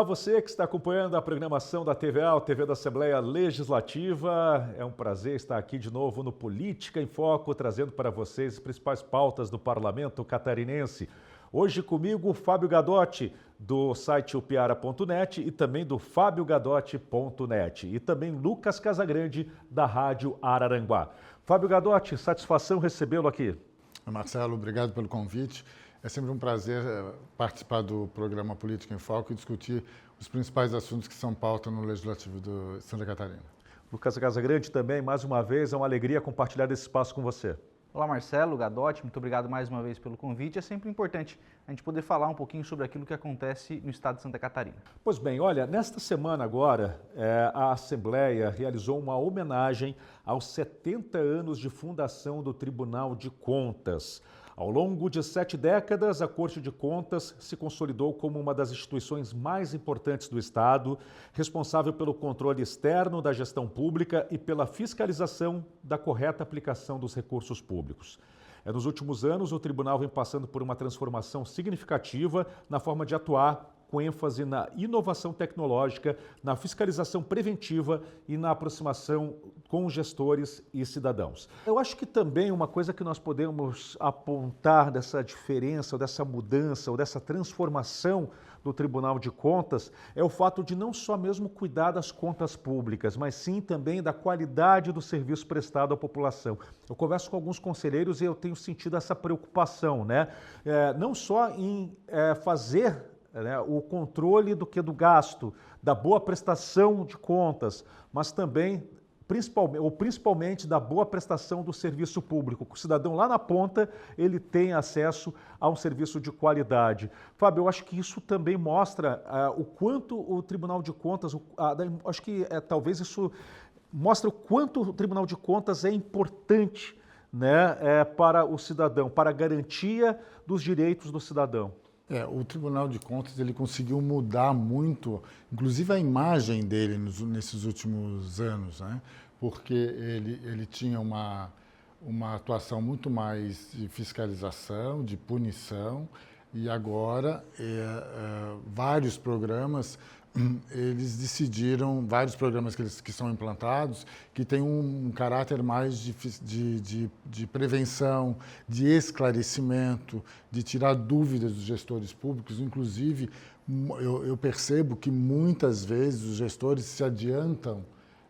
Olá, você que está acompanhando a programação da TVA, a TV da Assembleia Legislativa. É um prazer estar aqui de novo no Política em Foco, trazendo para vocês as principais pautas do Parlamento catarinense. Hoje comigo, Fábio Gadotti, do site upiara.net e também do fabiogadotti.net. E também Lucas Casagrande, da Rádio Araranguá. Fábio Gadotti, satisfação recebê-lo aqui. Marcelo, obrigado pelo convite. É sempre um prazer participar do programa Política em Foco e discutir os principais assuntos que são pauta no Legislativo de Santa Catarina. Lucas Casagrande também, mais uma vez, é uma alegria compartilhar esse espaço com você. Olá Marcelo, Gadotti, muito obrigado mais uma vez pelo convite. É sempre importante a gente poder falar um pouquinho sobre aquilo que acontece no estado de Santa Catarina. Pois bem, olha, nesta semana agora, a Assembleia realizou uma homenagem aos 70 anos de fundação do Tribunal de Contas. Ao longo de 7 décadas, a Corte de Contas se consolidou como uma das instituições mais importantes do Estado, responsável pelo controle externo da gestão pública e pela fiscalização da correta aplicação dos recursos públicos. Nos últimos anos, o tribunal vem passando por uma transformação significativa na forma de atuar, com ênfase na inovação tecnológica, na fiscalização preventiva e na aproximação com gestores e cidadãos. Eu acho que também uma coisa que nós podemos apontar dessa diferença, ou dessa mudança, ou dessa transformação do Tribunal de Contas é o fato de não só mesmo cuidar das contas públicas, mas sim também da qualidade do serviço prestado à população. Eu converso com alguns conselheiros e eu tenho sentido essa preocupação, né? Não só em fazer o controle do gasto, da boa prestação de contas, mas também, principalmente, da boa prestação do serviço público. O cidadão lá na ponta, ele tem acesso a um serviço de qualidade. Fábio, eu acho que isso também mostra o quanto o Tribunal de Contas, acho que talvez isso mostra o quanto o Tribunal de Contas é importante, né, para o cidadão, para a garantia dos direitos do cidadão. O Tribunal de Contas ele conseguiu mudar muito, inclusive a imagem dele nesses últimos anos, né? Porque ele tinha uma atuação muito mais de fiscalização, de punição, e agora vários programas, eles decidiram, vários programas que são implantados, que têm um caráter mais de prevenção, de esclarecimento, de tirar dúvidas dos gestores públicos. Inclusive, eu percebo que muitas vezes os gestores se adiantam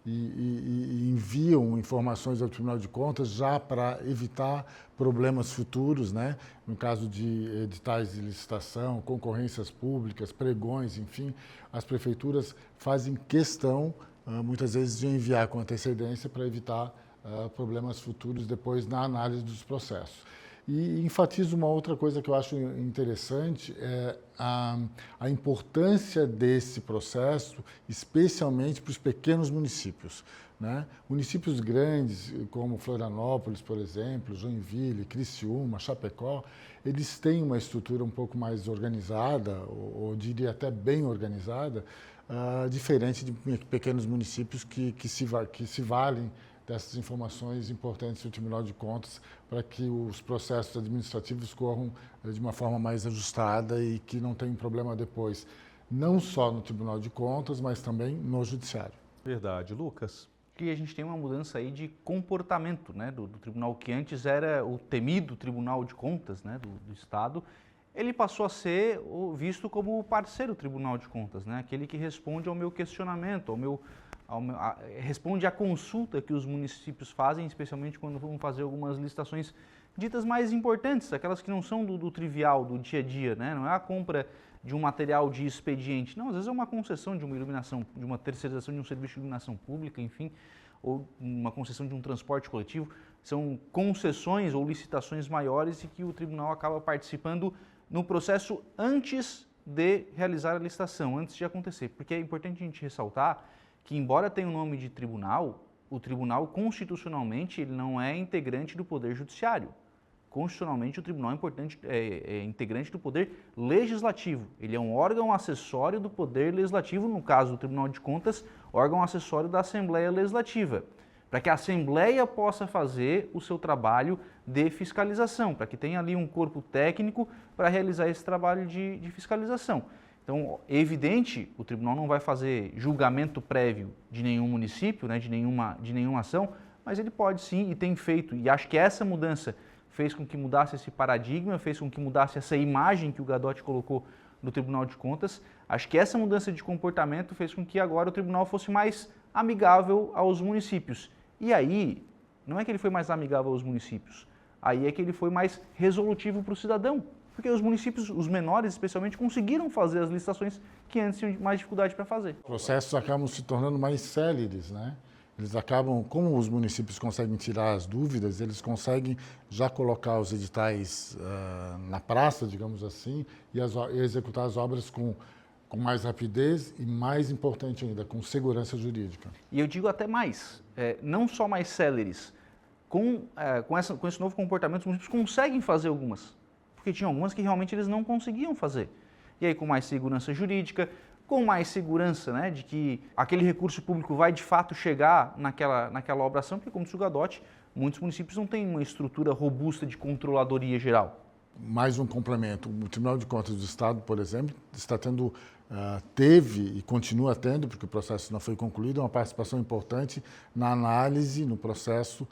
e enviam informações ao Tribunal de Contas já para evitar problemas futuros, né? No caso de editais de licitação, concorrências públicas, pregões, enfim, as prefeituras fazem questão, muitas vezes, de enviar com antecedência para evitar problemas futuros depois na análise dos processos. E enfatizo uma outra coisa que eu acho interessante, a importância desse processo, especialmente para os pequenos municípios, né? Municípios grandes, como Florianópolis, por exemplo, Joinville, Criciúma, Chapecó, eles têm uma estrutura um pouco mais organizada, ou diria até bem organizada, diferente de pequenos municípios que se valem dessas informações importantes do Tribunal de Contas para que os processos administrativos corram de uma forma mais ajustada e que não tenham problema depois, não só no Tribunal de Contas, mas também no Judiciário. Verdade. Lucas? E a gente tem uma mudança aí de comportamento, né, do tribunal, que antes era o temido Tribunal de Contas, né, do Estado. Ele passou a ser visto como o parceiro do Tribunal de Contas, né, aquele que responde ao meu questionamento, responde à consulta que os municípios fazem, especialmente quando vão fazer algumas licitações ditas mais importantes, aquelas que não são do trivial, do dia a dia, né? Não é a compra de um material de expediente, não, às vezes é uma concessão de uma iluminação, de uma terceirização de um serviço de iluminação pública, enfim, ou uma concessão de um transporte coletivo. São concessões ou licitações maiores e que o tribunal acaba participando no processo antes de realizar a licitação, antes de acontecer, porque é importante a gente ressaltar que, embora tenha o nome de tribunal, o tribunal constitucionalmente ele não é integrante do Poder Judiciário. Constitucionalmente, o tribunal é integrante do Poder Legislativo. Ele é um órgão acessório do Poder Legislativo, no caso do Tribunal de Contas, órgão acessório da Assembleia Legislativa, para que a Assembleia possa fazer o seu trabalho de fiscalização, para que tenha ali um corpo técnico para realizar esse trabalho de fiscalização. Então, é evidente, o tribunal não vai fazer julgamento prévio de nenhum município, né, de nenhuma ação, mas ele pode sim e tem feito. E acho que essa mudança fez com que mudasse esse paradigma, fez com que mudasse essa imagem que o Gadotti colocou no Tribunal de Contas. Acho que essa mudança de comportamento fez com que agora o tribunal fosse mais amigável aos municípios. E aí, não é que ele foi mais amigável aos municípios, aí é que ele foi mais resolutivo para o cidadão. Porque os municípios, os menores especialmente, conseguiram fazer as licitações que antes tinham mais dificuldade para fazer. Os processos acabam se tornando mais céleres, né? Eles acabam, como os municípios conseguem tirar as dúvidas, eles conseguem já colocar os editais na praça, digamos assim, e executar as obras com mais rapidez e, mais importante ainda, com segurança jurídica. E eu digo até mais, não só mais céleres, com esse novo comportamento, os municípios conseguem fazer algumas, porque tinham algumas que realmente eles não conseguiam fazer. E aí com mais segurança jurídica, com mais segurança, né, de que aquele recurso público vai de fato chegar naquela obração, porque como disse o Gadotti, muitos municípios não têm uma estrutura robusta de controladoria geral. Mais um complemento, o Tribunal de Contas do Estado, por exemplo, está tendo, teve e continua tendo, porque o processo não foi concluído, uma participação importante na análise, no processo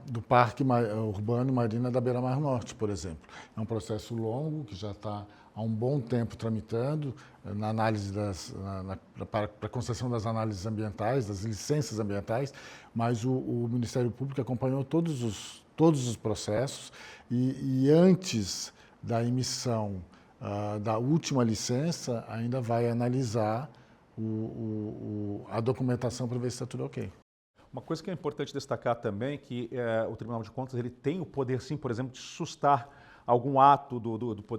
do Parque Urbano Marina da Beira-Mar Norte, por exemplo. É um processo longo, que já está há um bom tempo tramitando, na análise para a concessão das análises ambientais, das licenças ambientais, mas o Ministério Público acompanhou todos os processos e antes da emissão da última licença, ainda vai analisar a documentação para ver se está tudo ok. Uma coisa que é importante destacar também é que o Tribunal de Contas ele tem o poder, sim, por exemplo, de sustar algum ato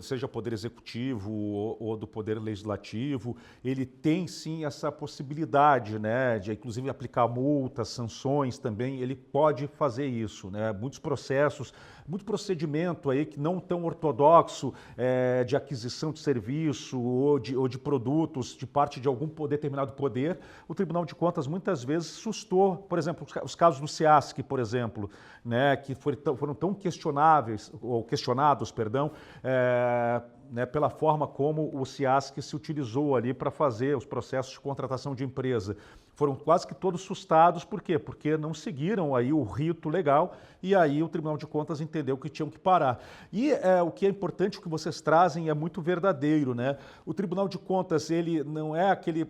seja Poder Executivo ou do Poder Legislativo. Ele tem, sim, essa possibilidade, né, de, inclusive, aplicar multas, sanções também. Ele pode fazer isso, né? Muitos processos, muito procedimento aí que não tão ortodoxo de aquisição de serviço ou de produtos de parte de algum determinado poder, o Tribunal de Contas muitas vezes sustou, por exemplo, os casos do SEASC, por exemplo, né, que foram tão questionados, né, pela forma como o SEASC se utilizou ali para fazer os processos de contratação de empresa. Foram quase que todos sustados, por quê? Porque não seguiram aí o rito legal e aí o Tribunal de Contas entendeu que tinham que parar. E o que é importante, o que vocês trazem é muito verdadeiro, né? O Tribunal de Contas, ele não é aquele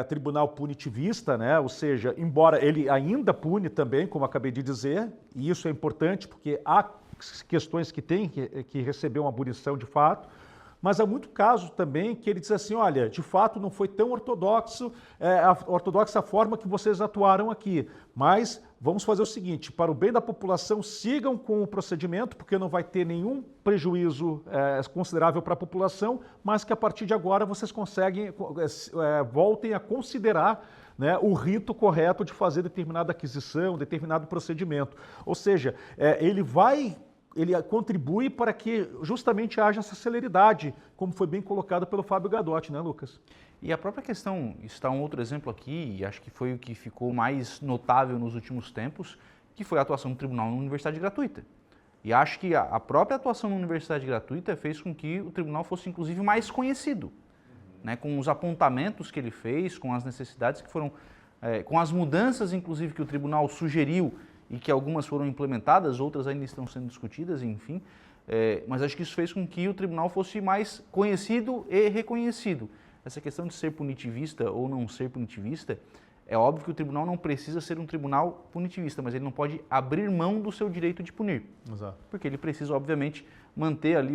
tribunal punitivista, né? Ou seja, embora ele ainda pune também, como acabei de dizer, e isso é importante porque há questões que têm que receber uma punição de fato, mas há muito caso também que ele diz assim, olha, de fato não foi tão ortodoxa a forma que vocês atuaram aqui, mas vamos fazer o seguinte, para o bem da população, sigam com o procedimento, porque não vai ter nenhum prejuízo considerável para a população, mas que a partir de agora vocês voltem a considerar, né, o rito correto de fazer determinada aquisição, determinado procedimento. Ou seja, ele contribui para que justamente haja essa celeridade, como foi bem colocado pelo Fábio Gadotti, né, Lucas? E a própria questão, está um outro exemplo aqui, e acho que foi o que ficou mais notável nos últimos tempos, que foi a atuação do tribunal na universidade gratuita. E acho que a própria atuação na universidade gratuita fez com que o tribunal fosse, inclusive, mais conhecido, né, com os apontamentos que ele fez, com as necessidades que foram, com as mudanças, inclusive, que o tribunal sugeriu e que algumas foram implementadas, outras ainda estão sendo discutidas, enfim. Mas acho que isso fez com que o tribunal fosse mais conhecido e reconhecido. Essa questão de ser punitivista ou não ser punitivista, é óbvio que o tribunal não precisa ser um tribunal punitivista, mas ele não pode abrir mão do seu direito de punir. Exato. Porque ele precisa, obviamente, manter ali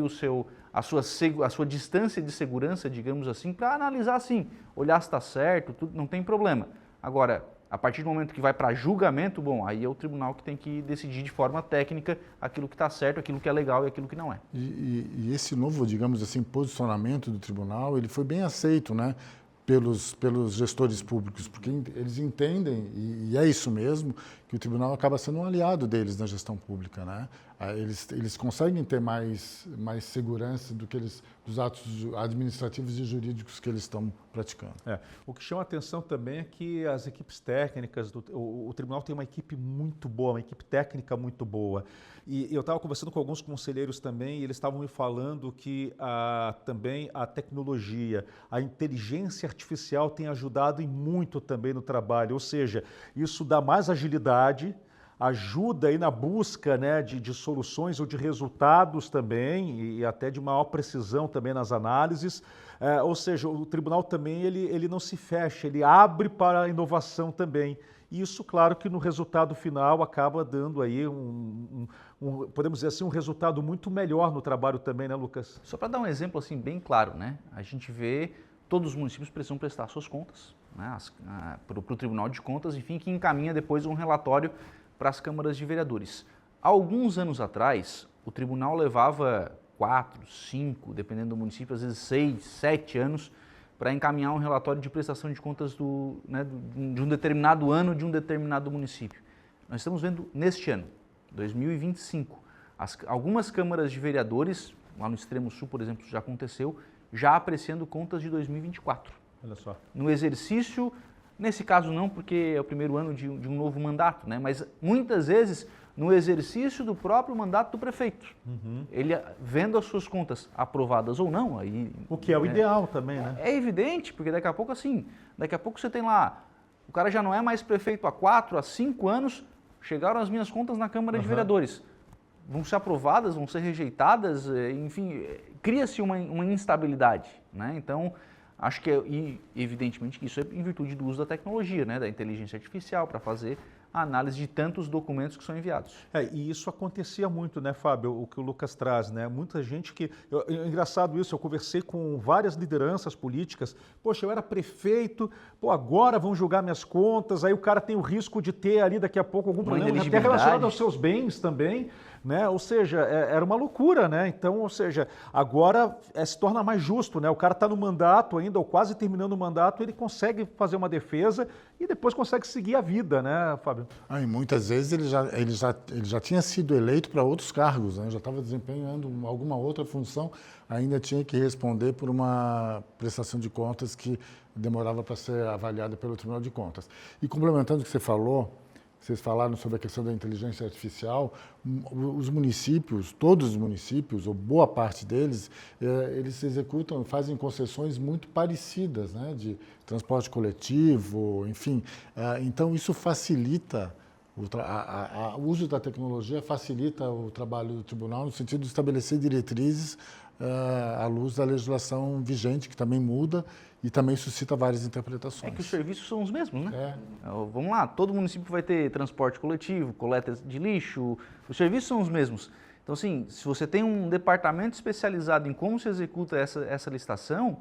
a sua distância de segurança, digamos assim, para analisar assim, olhar se está certo, tudo, não tem problema. Agora, a partir do momento que vai para julgamento, bom, aí é o tribunal que tem que decidir de forma técnica aquilo que está certo, aquilo que é legal e aquilo que não é. E esse novo, digamos assim, posicionamento do tribunal, ele foi bem aceito, né, pelos gestores públicos, porque eles entendem, e é isso mesmo, que o tribunal acaba sendo um aliado deles na gestão pública, né? Eles conseguem ter mais segurança do que dos atos administrativos e jurídicos que eles estão praticando. O que chama a atenção também é que as equipes técnicas, o tribunal tem uma equipe muito boa, uma equipe técnica muito boa. E eu estava conversando com alguns conselheiros também e eles estavam me falando que também a tecnologia, a inteligência artificial tem ajudado e muito também no trabalho, ou seja, isso dá mais agilidade, ajuda aí na busca, né, de soluções ou de resultados também e até de maior precisão também nas análises. Ou seja, o tribunal também ele não se fecha, ele abre para a inovação também. E isso, claro, que no resultado final acaba dando aí podemos dizer assim, um resultado muito melhor no trabalho também, né, Lucas? Só para dar um exemplo assim bem claro, né? A gente vê todos os municípios precisam prestar suas contas, né, para o Tribunal de Contas, enfim, que encaminha depois um relatório para as câmaras de vereadores. Há alguns anos atrás, o tribunal levava 4, 5, dependendo do município, às vezes 6, 7 anos para encaminhar um relatório de prestação de contas de um determinado ano de um determinado município. Nós estamos vendo neste ano, 2025, algumas câmaras de vereadores, lá no extremo sul, por exemplo, já aconteceu, já apreciando contas de 2024. Olha só. No exercício, nesse caso não, porque é o primeiro ano de um novo mandato, né? Mas muitas vezes no exercício do próprio mandato do prefeito. Ele vendo as suas contas aprovadas ou não. Aí, o que é o ideal também, né? É evidente, porque daqui a pouco você tem lá, o cara já não é mais prefeito há 4, há 5 anos, chegaram as minhas contas na Câmara de Vereadores. Vão ser aprovadas, vão ser rejeitadas, enfim, cria-se uma instabilidade, né? Então, acho que evidentemente que isso é em virtude do uso da tecnologia, né, da inteligência artificial para fazer a análise de tantos documentos que são enviados. E isso acontecia muito, né, Fábio, o que o Lucas traz, né? Muita gente que... engraçado isso, eu conversei com várias lideranças políticas, poxa, eu era prefeito, agora vão julgar minhas contas, aí o cara tem o risco de ter ali daqui a pouco algum problema, até relacionado aos seus bens também, né? Ou seja, era uma loucura, né? Então, ou seja, agora se torna mais justo, né? O cara está no mandato ainda, ou quase terminando o mandato, ele consegue fazer uma defesa e depois consegue seguir a vida, né, Fábio? E muitas vezes ele já tinha sido eleito para outros cargos, né? Já estava desempenhando alguma outra função, ainda tinha que responder por uma prestação de contas que demorava para ser avaliada pelo Tribunal de Contas. E complementando o que você falou, vocês falaram sobre a questão da inteligência artificial, os municípios, todos os municípios, ou boa parte deles, eles fazem concessões muito parecidas, né, de transporte coletivo, enfim. Então, isso facilita, o uso da tecnologia facilita o trabalho do tribunal no sentido de estabelecer diretrizes à luz da legislação vigente, que também muda e também suscita várias interpretações. É que os serviços são os mesmos, né? Vamos lá, todo município vai ter transporte coletivo, coleta de lixo, os serviços são os mesmos. Então, assim, se você tem um departamento especializado em como se executa essa licitação,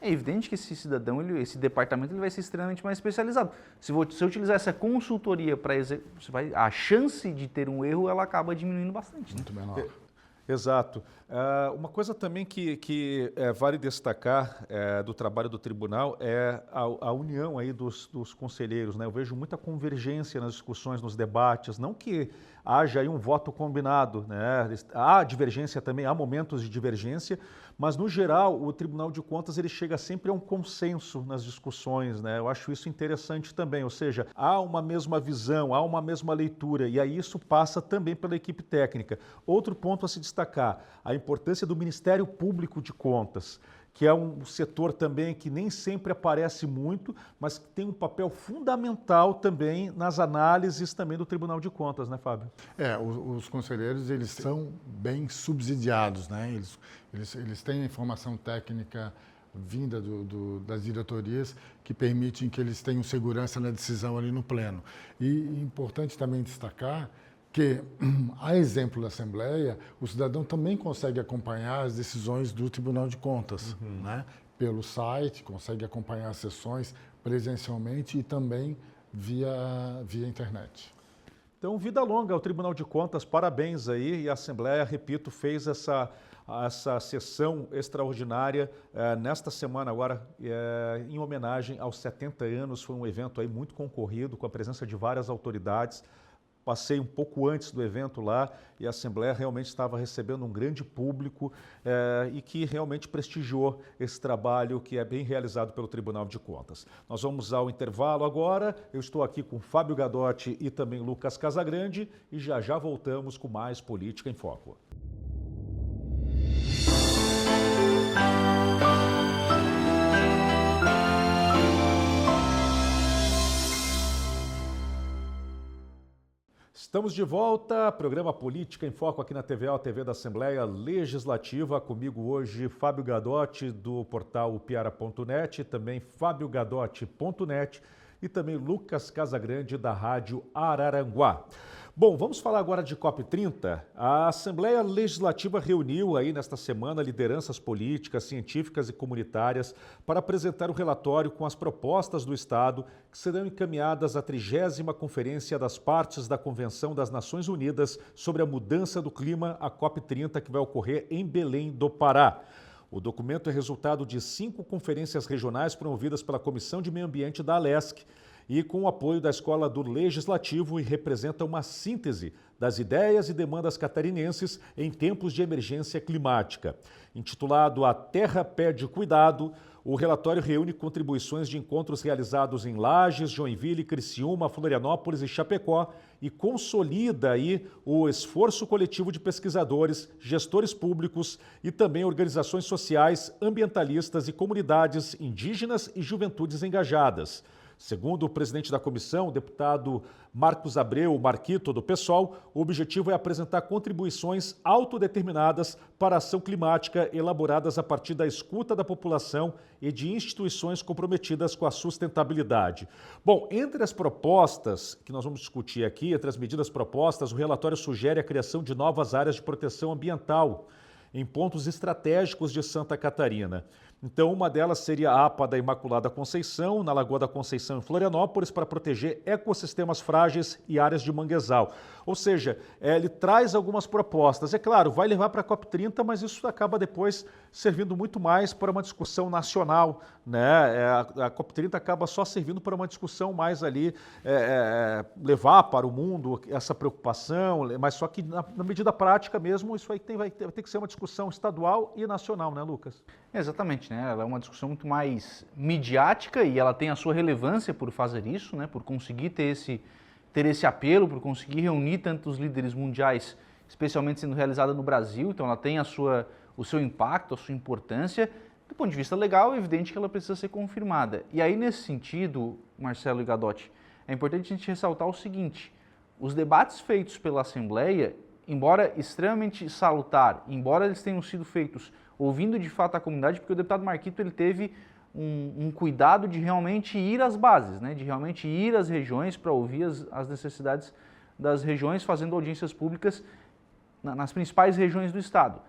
é evidente que esse cidadão, esse departamento, ele vai ser extremamente mais especializado. Se você utilizar essa consultoria para a chance de ter um erro, ela acaba diminuindo bastante. Né? Muito menor. Exato. Uma coisa também que vale destacar do trabalho do tribunal é a união aí dos conselheiros, né? Eu vejo muita convergência nas discussões, nos debates, não que haja aí um voto combinado, né? Há divergência também, há momentos de divergência, mas no geral o Tribunal de Contas ele chega sempre a um consenso nas discussões, né? Eu acho isso interessante também, ou seja, há uma mesma visão, há uma mesma leitura e aí isso passa também pela equipe técnica. Outro ponto a se destacar, a importância do Ministério Público de Contas, que é um setor também que nem sempre aparece muito, mas que tem um papel fundamental também nas análises também do Tribunal de Contas, né, Fábio? Os conselheiros, eles são bem subsidiados, né? Eles têm a informação técnica vinda das diretorias que permitem que eles tenham segurança na decisão ali no pleno. E importante também destacar que, a exemplo da Assembleia, o cidadão também consegue acompanhar as decisões do Tribunal de Contas, né? Pelo site, consegue acompanhar as sessões presencialmente e também via internet. Então, vida longa ao Tribunal de Contas, parabéns aí, e a Assembleia, repito, fez essa sessão extraordinária nesta semana agora, em homenagem aos 70 anos, foi um evento aí muito concorrido, com a presença de várias autoridades. passei um pouco antes do evento lá e a Assembleia realmente estava recebendo um grande público e que realmente prestigiou esse trabalho que é bem realizado pelo Tribunal de Contas. Nós vamos ao intervalo agora. Eu estou aqui com Fábio Gadotti e também Lucas Casagrande e já já voltamos com mais Política em Foco. Estamos de volta, programa Política em Foco aqui na TVA, a TV da Assembleia Legislativa. Comigo hoje, Fábio Gadotti, do portal Piara.net, também FábioGadotti.net e também Lucas Casagrande, da Rádio Araranguá. Bom, vamos falar agora de COP30. A Assembleia Legislativa reuniu aí nesta semana lideranças políticas, científicas e comunitárias para apresentar o relatório com as propostas do Estado que serão encaminhadas à 30ª Conferência das Partes da Convenção das Nações Unidas sobre a Mudança do Clima, a COP30, que vai ocorrer em Belém do Pará. O documento é resultado de 5 conferências regionais promovidas pela Comissão de Meio Ambiente da ALESC, e com o apoio da Escola do Legislativo e representa uma síntese das ideias e demandas catarinenses em tempos de emergência climática. Intitulado A Terra Pede Cuidado, o relatório reúne contribuições de encontros realizados em Lages, Joinville, Criciúma, Florianópolis e Chapecó e consolida aí o esforço coletivo de pesquisadores, gestores públicos e também organizações sociais, ambientalistas e comunidades indígenas e juventudes engajadas. Segundo o presidente da comissão, o deputado Marcos Abreu Marquito, do PSOL, o objetivo é apresentar contribuições autodeterminadas para a ação climática elaboradas a partir da escuta da população e de instituições comprometidas com a sustentabilidade. Bom, entre as propostas que nós vamos discutir aqui, entre as medidas propostas, o relatório sugere a criação de novas áreas de proteção ambiental em pontos estratégicos de Santa Catarina. Então, uma delas seria a APA da Imaculada Conceição, na Lagoa da Conceição, em Florianópolis, para proteger ecossistemas frágeis e áreas de manguezal. Ou seja, ele traz algumas propostas. É claro, vai levar para a COP30, mas isso acaba depois servindo muito mais para uma discussão nacional, né? A COP30 acaba só servindo para uma discussão mais ali, levar para o mundo essa preocupação, mas só que na medida prática mesmo, isso aí vai ter que ser uma discussão estadual e nacional, né, Lucas? Exatamente, né? Ela é uma discussão muito mais midiática e ela tem a sua relevância por fazer isso, né? Por conseguir ter esse apelo, por conseguir reunir tantos líderes mundiais, especialmente sendo realizada no Brasil. Então ela tem o seu impacto, a sua importância. Do ponto de vista legal, é evidente que ela precisa ser confirmada. E aí, nesse sentido, Marcelo e Gadotti, é importante a gente ressaltar o seguinte: os debates feitos pela Assembleia, embora extremamente salutar, embora eles tenham sido feitos ouvindo de fato a comunidade, porque o deputado Marquito ele teve um cuidado de realmente ir às bases, né? De realmente ir às regiões para ouvir as necessidades das regiões, fazendo audiências públicas nas principais regiões do Estado.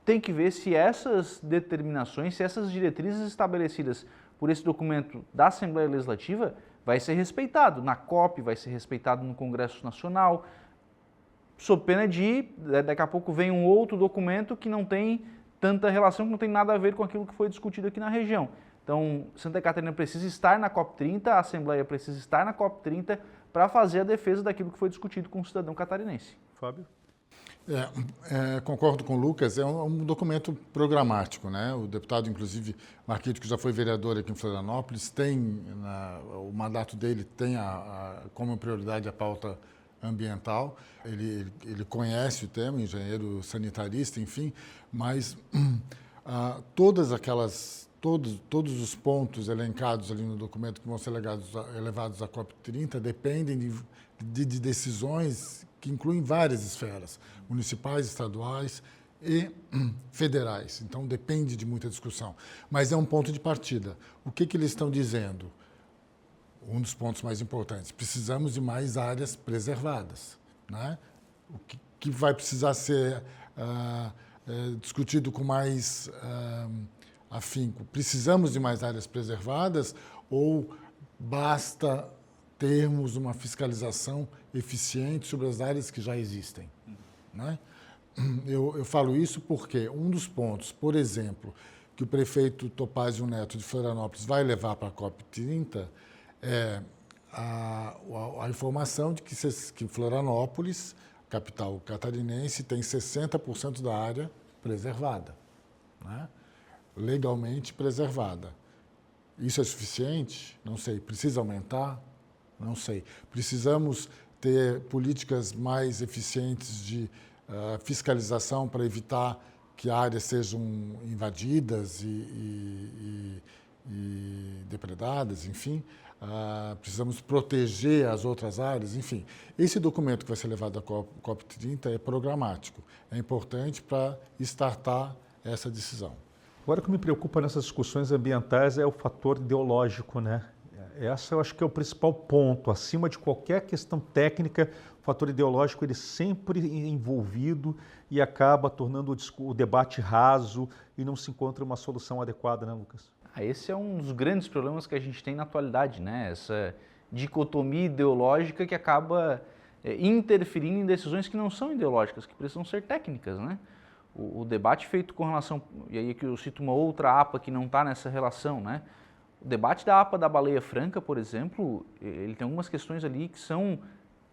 Tem que ver se essas determinações, se essas diretrizes estabelecidas por esse documento da Assembleia Legislativa vai ser respeitado na COP, vai ser respeitado no Congresso Nacional, sob pena de, daqui a pouco vem um outro documento que não tem tanta relação, que não tem nada a ver com aquilo que foi discutido aqui na região. Então, Santa Catarina precisa estar na COP30, a Assembleia precisa estar na COP30 para fazer a defesa daquilo que foi discutido com o cidadão catarinense. Fábio? Concordo com o Lucas, é um documento programático, né? O deputado, inclusive, Marquito, que já foi vereador aqui em Florianópolis, o mandato dele tem como prioridade a pauta ambiental. Ele conhece o tema, engenheiro sanitarista, enfim, mas todos os pontos elencados ali no documento que vão ser elevados à COP30 dependem de decisões que incluem várias esferas, municipais, estaduais e federais. Então, depende de muita discussão. Mas é um ponto de partida. O que eles estão dizendo? Um dos pontos mais importantes, precisamos de mais áreas preservadas, né? O que vai precisar ser discutido com mais afinco? Precisamos de mais áreas preservadas ou basta termos uma fiscalização eficiente sobre as áreas que já existem, né? Eu falo isso porque um dos pontos, por exemplo, que o prefeito Topázio Neto de Florianópolis vai levar para a COP30 é a informação de que Florianópolis, capital catarinense, tem 60% da área preservada, né? Legalmente preservada. Isso é suficiente? Não sei. Precisa aumentar? Não sei. Precisamos ter políticas mais eficientes de fiscalização para evitar que áreas sejam invadidas e depredadas, enfim. Precisamos proteger as outras áreas, enfim. Esse documento que vai ser levado à COP30 é programático. É importante para startar essa decisão. Agora, o que me preocupa nessas discussões ambientais é o fator ideológico, né? Essa eu acho que é o principal ponto. Acima de qualquer questão técnica, o fator ideológico ele sempre é envolvido e acaba tornando o debate raso e não se encontra uma solução adequada, né, Lucas? Esse é um dos grandes problemas que a gente tem na atualidade, né? Essa dicotomia ideológica que acaba interferindo em decisões que não são ideológicas, que precisam ser técnicas, né? O debate feito com relação, e aí que eu cito uma outra APA que não está nessa relação, né? O debate da APA da baleia franca, por exemplo, ele tem algumas questões ali que são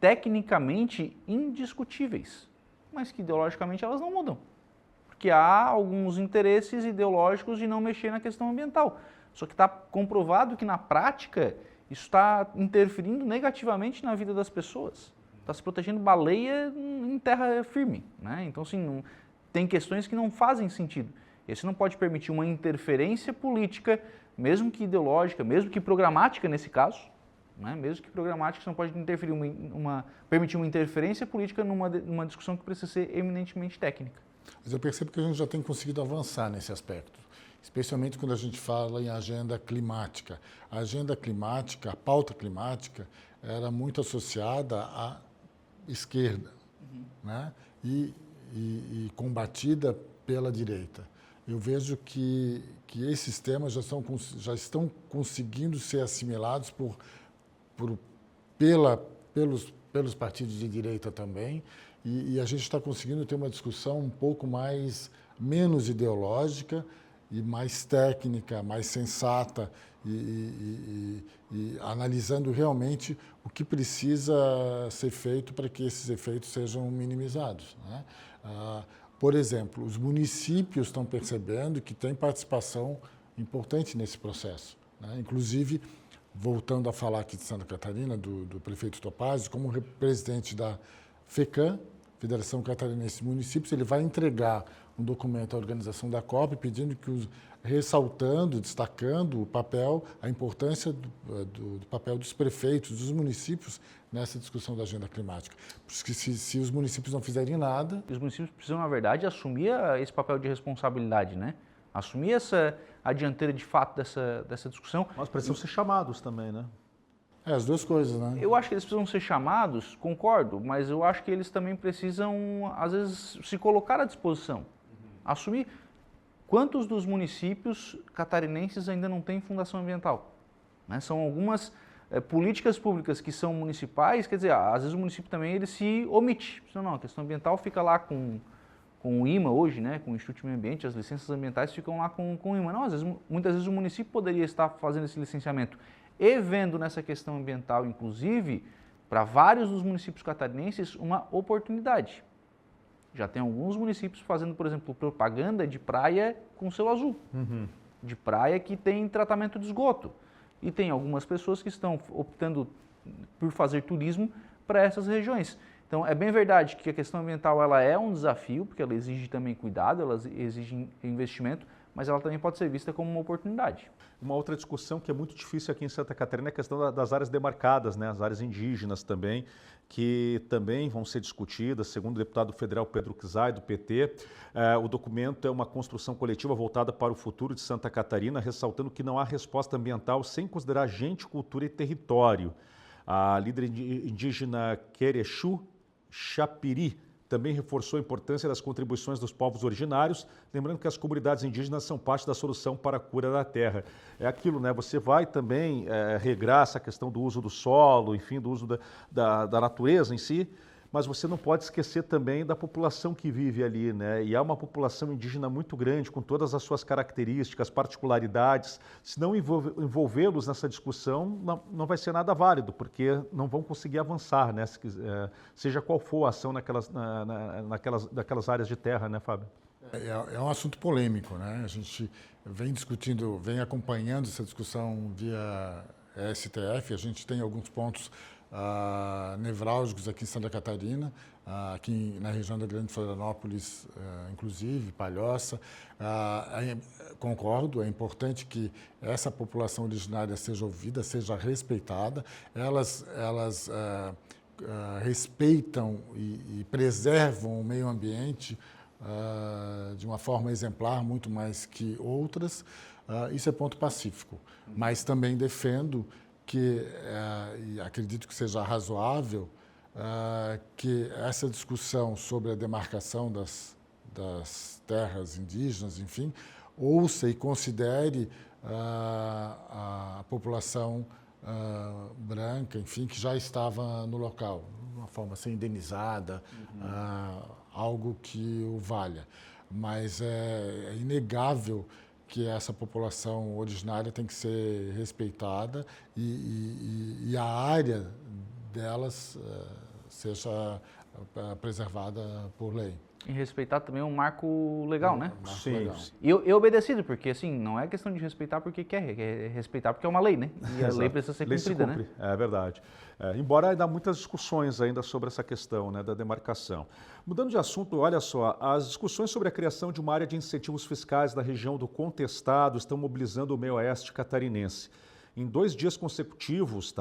tecnicamente indiscutíveis, mas que ideologicamente elas não mudam. Porque há alguns interesses ideológicos de não mexer na questão ambiental. Só que está comprovado que na prática isso está interferindo negativamente na vida das pessoas. Está se protegendo baleia em terra firme, né? Então, assim, tem questões que não fazem sentido. E você não pode permitir uma interferência política, mesmo que ideológica, mesmo que programática nesse caso, né? Mesmo que programática, você não pode interferir permitir uma interferência política numa discussão que precisa ser eminentemente técnica. Mas eu percebo que a gente já tem conseguido avançar nesse aspecto, especialmente quando a gente fala em agenda climática. A agenda climática, a pauta climática, era muito associada à esquerda, né? E combatida pela direita. Eu vejo que esses temas já estão conseguindo ser assimilados pelos partidos de direita também, e a gente está conseguindo ter uma discussão um pouco menos ideológica e mais técnica, mais sensata, e analisando realmente o que precisa ser feito para que esses efeitos sejam minimizados, né? Por exemplo, os municípios estão percebendo que tem participação importante nesse processo, né? Inclusive, voltando a falar aqui de Santa Catarina, do prefeito Topazio, como presidente da FECAM, Federação Catarinense de Municípios, ele vai entregar um documento à organização da COP pedindo ressaltando, destacando a importância do papel dos prefeitos, dos municípios nessa discussão da agenda climática. Porque se os municípios não fizerem nada... Os municípios precisam, na verdade, assumir esse papel de responsabilidade, né? Assumir a dianteira de fato dessa discussão. Mas precisam ser chamados também, né? As duas coisas, né? Eu acho que eles precisam ser chamados, concordo, mas eu acho que eles também precisam, às vezes, se colocar à disposição. Assumir. Quantos dos municípios catarinenses ainda não têm fundação ambiental? Né? São algumas políticas públicas que são municipais, quer dizer, às vezes o município também ele se omite. Não, a questão ambiental fica lá com o IMA hoje, né? Com o Instituto de Meio Ambiente, as licenças ambientais ficam lá com o IMA. Não, muitas vezes o município poderia estar fazendo esse licenciamento e vendo nessa questão ambiental, inclusive, para vários dos municípios catarinenses, uma oportunidade. Já tem alguns municípios fazendo, por exemplo, propaganda de praia com selo azul, de praia que tem tratamento de esgoto. E tem algumas pessoas que estão optando por fazer turismo para essas regiões. Então, é bem verdade que a questão ambiental ela é um desafio, porque ela exige também cuidado, ela exige investimento, mas ela também pode ser vista como uma oportunidade. Uma outra discussão que é muito difícil aqui em Santa Catarina é a questão das áreas demarcadas, né? As áreas indígenas também, que também vão ser discutidas, segundo o deputado federal Pedro Kizai, do PT. O documento é uma construção coletiva voltada para o futuro de Santa Catarina, ressaltando que não há resposta ambiental sem considerar gente, cultura e território. A líder indígena Querechu Chapiri também reforçou a importância das contribuições dos povos originários, lembrando que as comunidades indígenas são parte da solução para a cura da terra. É aquilo, né? Você vai também regrar essa questão do uso do solo, enfim, do uso da natureza em si, mas você não pode esquecer também da população que vive ali, né? E há uma população indígena muito grande, com todas as suas características, particularidades. Se não envolvê-los nessa discussão, não vai ser nada válido, porque não vão conseguir avançar, né? Seja qual for a ação naquelas áreas de terra, né, Fábio? É um assunto polêmico, né? A gente vem discutindo, vem acompanhando essa discussão via STF. A gente tem alguns pontos nevrálgicos aqui em Santa Catarina, aqui na região da Grande Florianópolis, inclusive, Palhoça. Concordo, é importante que essa população originária seja ouvida, seja respeitada. Elas respeitam e preservam o meio ambiente de uma forma exemplar, muito mais que outras. Isso é ponto pacífico. Mas também defendo que, e acredito que seja razoável, que essa discussão sobre a demarcação das terras indígenas, enfim, ouça e considere a população branca, enfim, que já estava no local, de uma forma a ser indenizada, algo que o valha. Mas é inegável que essa população originária tem que ser respeitada e a área delas seja preservada por lei. E respeitar também um marco legal, né? Sim. Legal. E eu obedecido, porque assim, não é questão de respeitar porque quer, é respeitar porque é uma lei, né? E a lei precisa ser cumprida, né? É verdade. Embora ainda há muitas discussões ainda sobre essa questão, né, da demarcação. Mudando de assunto, olha só, as discussões sobre a criação de uma área de incentivos fiscais na região do Contestado estão mobilizando o meio oeste catarinense. Em 2 dias consecutivos,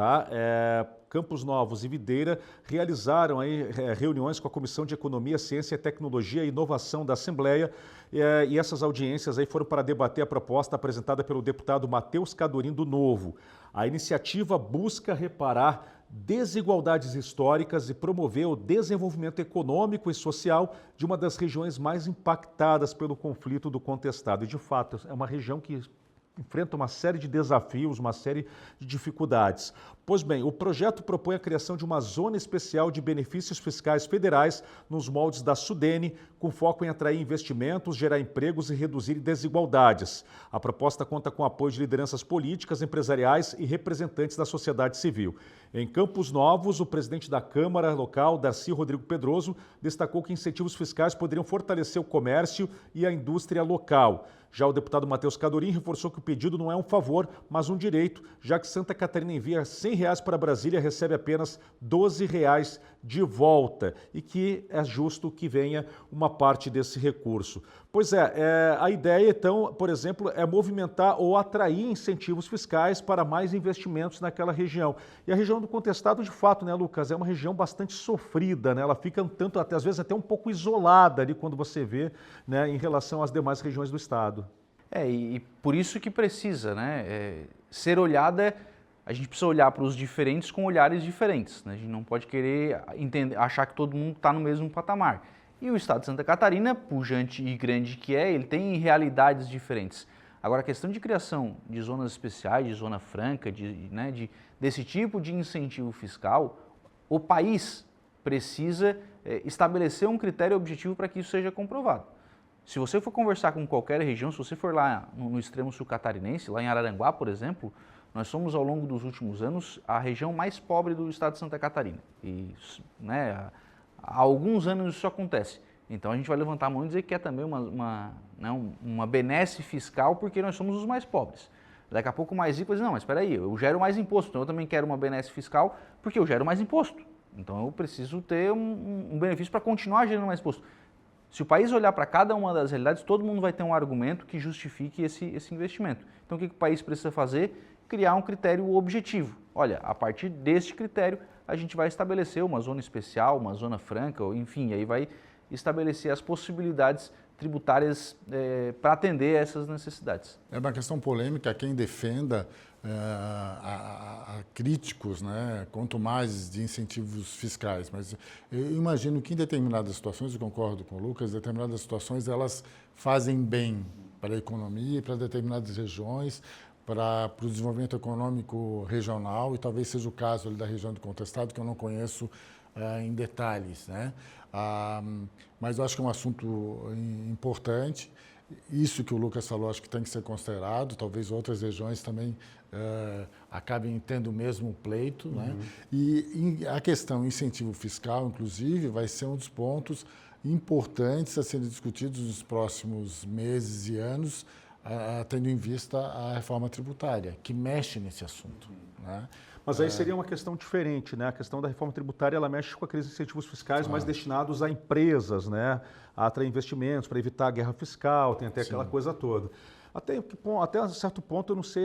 Campos Novos e Videira realizaram aí, reuniões com a Comissão de Economia, Ciência, Tecnologia e Inovação da Assembleia, e essas audiências aí foram para debater a proposta apresentada pelo deputado Matheus Cadorim do Novo. A iniciativa busca reparar desigualdades históricas e promover o desenvolvimento econômico e social de uma das regiões mais impactadas pelo conflito do Contestado. E, de fato, é uma região que enfrenta uma série de desafios, uma série de dificuldades. Pois bem, o projeto propõe a criação de uma zona especial de benefícios fiscais federais nos moldes da Sudene, com foco em atrair investimentos, gerar empregos e reduzir desigualdades. A proposta conta com o apoio de lideranças políticas, empresariais e representantes da sociedade civil. Em Campos Novos, o presidente da Câmara local, Darcy Rodrigo Pedroso, destacou que incentivos fiscais poderiam fortalecer o comércio e a indústria local. Já o deputado Matheus Cadorim reforçou que o pedido não é um favor, mas um direito, já que Santa Catarina envia R$100 para Brasília e recebe apenas R$12 de volta e que é justo que venha uma parte desse recurso. Pois a ideia, então, por exemplo, é movimentar ou atrair incentivos fiscais para mais investimentos naquela região. E a região do Contestado, de fato, né, Lucas, é uma região bastante sofrida, né? Ela fica às vezes até um pouco isolada ali quando você vê, né, em relação às demais regiões do estado. E por isso que precisa, né, ser olhada. A gente precisa olhar para os diferentes com olhares diferentes, né? A gente não pode querer achar que todo mundo está no mesmo patamar. E o estado de Santa Catarina, pujante e grande que ele tem realidades diferentes. Agora, a questão de criação de zonas especiais, de zona franca, desse tipo de incentivo fiscal, o país precisa estabelecer um critério objetivo para que isso seja comprovado. Se você for conversar com qualquer região, se você for lá no extremo sul catarinense, lá em Araranguá, por exemplo, nós somos, ao longo dos últimos anos, a região mais pobre do estado de Santa Catarina. E, né, há alguns anos isso acontece. Então a gente vai levantar a mão e dizer que é também uma benesse fiscal porque nós somos os mais pobres. Daqui a pouco o mais rico vai dizer, não, mas espera aí, eu gero mais imposto, então eu também quero uma benesse fiscal porque eu gero mais imposto. Então eu preciso ter um benefício para continuar gerando mais imposto. Se o país olhar para cada uma das realidades, todo mundo vai ter um argumento que justifique esse investimento. Então o que o país precisa fazer? Criar um critério objetivo. Olha, a partir deste critério, a gente vai estabelecer uma zona especial, uma zona franca, enfim, aí vai estabelecer as possibilidades tributárias para atender a essas necessidades. É uma questão polêmica, quem defenda a críticos, né, quanto mais de incentivos fiscais, mas eu imagino que em determinadas situações, eu concordo com o Lucas, determinadas situações elas fazem bem para a economia e para determinadas regiões, para o desenvolvimento econômico regional, e talvez seja o caso ali da região do Contestado, que eu não conheço em detalhes, né? Mas eu acho que é um assunto importante. Isso que o Lucas falou, acho que tem que ser considerado. Talvez outras regiões também acabem tendo o mesmo pleito, né? E a questão incentivo fiscal, inclusive, vai ser um dos pontos importantes a serem discutidos nos próximos meses e anos, tendo em vista a reforma tributária, que mexe nesse assunto, né? Mas aí seria uma questão diferente, né? A questão da reforma tributária, ela mexe com aqueles incentivos fiscais mais destinados a empresas, né? A atrair investimentos, para evitar a guerra fiscal, tem até aquela coisa toda. Até um certo ponto, eu não sei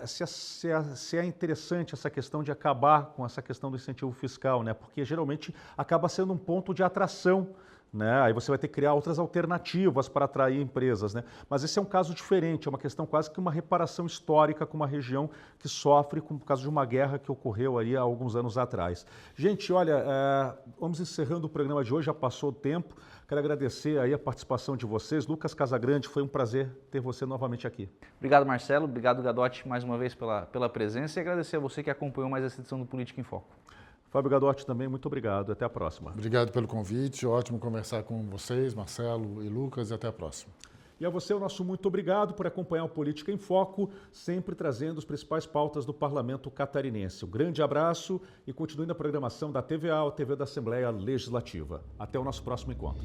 se é interessante essa questão de acabar com essa questão do incentivo fiscal, né? Porque geralmente acaba sendo um ponto de atração, né? Aí você vai ter que criar outras alternativas para atrair empresas, né? Mas esse é um caso diferente, é uma questão quase que uma reparação histórica com uma região que sofre por causa de uma guerra que ocorreu aí há alguns anos atrás. Gente, olha, vamos encerrando o programa de hoje, já passou o tempo. Quero agradecer aí a participação de vocês. Lucas Casagrande, foi um prazer ter você novamente aqui. Obrigado, Marcelo. Obrigado, Gadotti, mais uma vez pela presença, e agradecer a você que acompanhou mais essa edição do Política em Foco. Fábio Gadotti também, muito obrigado. Até a próxima. Obrigado pelo convite. Ótimo conversar com vocês, Marcelo e Lucas, e até a próxima. E a você, o nosso muito obrigado por acompanhar o Política em Foco, sempre trazendo as principais pautas do Parlamento Catarinense. Um grande abraço e continue na programação da TVA, a TV da Assembleia Legislativa. Até o nosso próximo encontro.